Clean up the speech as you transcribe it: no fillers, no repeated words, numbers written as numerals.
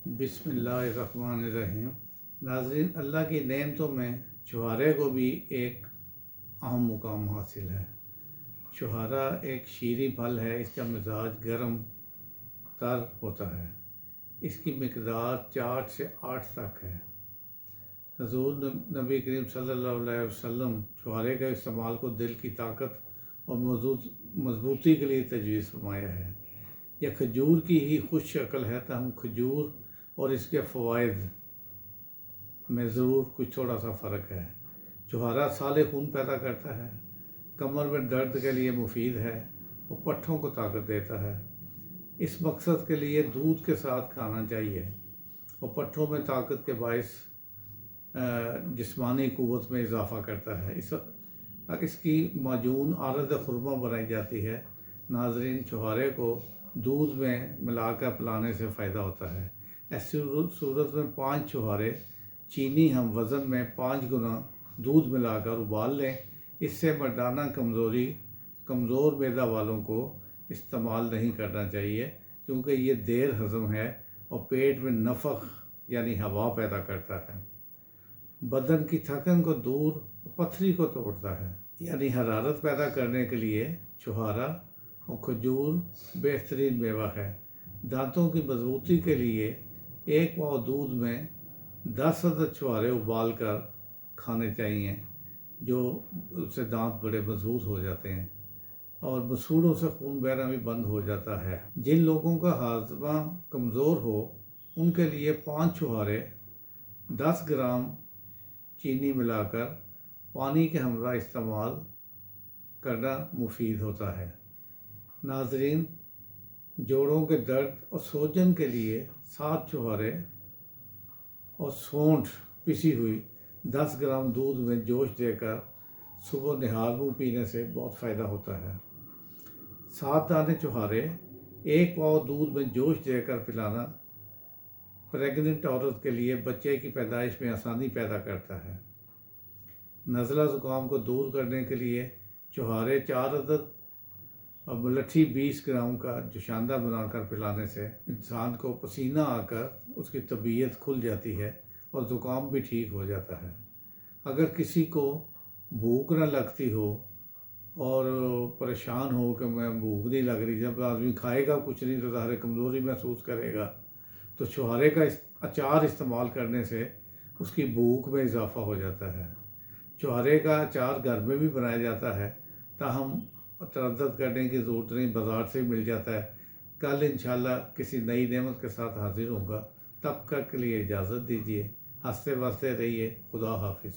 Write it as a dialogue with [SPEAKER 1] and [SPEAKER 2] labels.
[SPEAKER 1] بسم اللہ الرحمن الرحیم۔ ناظرین، اللہ کی نعمتوں میں چھہارے کو بھی ایک اہم مقام حاصل ہے۔ چھہارا ایک شیریں پھل ہے، اس کا مزاج گرم تر ہوتا ہے۔ اس کی مقدار 4 سے 8 تک ہے۔ حضور نبی کریم صلی اللہ علیہ وسلم چھہارے کا استعمال کو دل کی طاقت اور مضبوطی کے لیے تجویز فرمایا ہے۔ یہ کھجور کی ہی خوش شکل ہے، تاہم کھجور اور اس کے فوائد میں ضرور کچھ تھوڑا سا فرق ہے۔ چھہارا سالے خون پیدا کرتا ہے، کمر میں درد کے لیے مفید ہے اور پٹھوں کو طاقت دیتا ہے۔ اس مقصد کے لیے دودھ کے ساتھ کھانا چاہیے اور پٹھوں میں طاقت کے باعث جسمانی قوت میں اضافہ کرتا ہے۔ اس کی معجون عارض خرما بنائی جاتی ہے۔ ناظرین، چھہارے کو دودھ میں ملا کر پلانے سے فائدہ ہوتا ہے۔ ایسی صورت میں 5 چھہارے چینی ہم وزن میں 5 گنا دودھ ملا کر ابال لیں۔ اس سے مردانہ کمزور معدہ والوں کو استعمال نہیں کرنا چاہیے، کیونکہ یہ دیر ہضم ہے اور پیٹ میں نفخ یعنی ہوا پیدا کرتا ہے۔ بدن کی تھکن کو دور، پتھری کو توڑتا ہے، یعنی حرارت پیدا کرنے کے لیے چھہارا اور کھجور بہترین میوہ ہے۔ دانتوں کی مضبوطی کے لیے 1 پاؤ دودھ میں 10 عدد چھہارے ابال کر کھانے چاہیے، جو اس سے دانت بڑے مضبوط ہو جاتے ہیں اور مسوڑوں سے خون بہنا بھی بند ہو جاتا ہے۔ جن لوگوں کا ہاضمہ کمزور ہو ان کے لیے 5 چھہارے 10 گرام چینی ملا کر پانی کے ہمراہ استعمال کرنا مفید ہوتا ہے۔ ناظرین، جوڑوں کے درد اور سوجن کے لیے 7 چھہارے اور سونٹھ پسی ہوئی 10 گرام دودھ میں جوش دے کر صبح نہار منہ پینے سے بہت فائدہ ہوتا ہے۔ 7 دانے چھہارے 1 پاؤ دودھ میں جوش دے کر پلانا پریگننٹ عورت کے لیے بچے کی پیدائش میں آسانی پیدا کرتا ہے۔ نزلہ زکام کو دور کرنے کے لیے چھہارے 4 عدد اور ملٹھی 20 گرام کا جوشاندہ بنا کر پلانے سے انسان کو پسینہ آ کر اس کی طبیعت کھل جاتی ہے اور زکام بھی ٹھیک ہو جاتا ہے۔ اگر کسی کو بھوک نہ لگتی ہو اور پریشان ہو کہ میں بھوک نہیں لگ رہی، جب آدمی کھائے گا کچھ نہیں تو ظاہر کمزوری محسوس کرے گا، تو چھہارے کا اچار استعمال کرنے سے اس کی بھوک میں اضافہ ہو جاتا ہے۔ چھہارے کا اچار گھر میں بھی بنایا جاتا ہے، تاہم تردد کرنے کی ضرورت نہیں، بازار سے مل جاتا ہے۔ کل انشاءاللہ کسی نئی نعمت کے ساتھ حاضر ہوں گا، تب تک کے لیے اجازت دیجیے۔ ہنستے وستے رہیے۔ خدا حافظ۔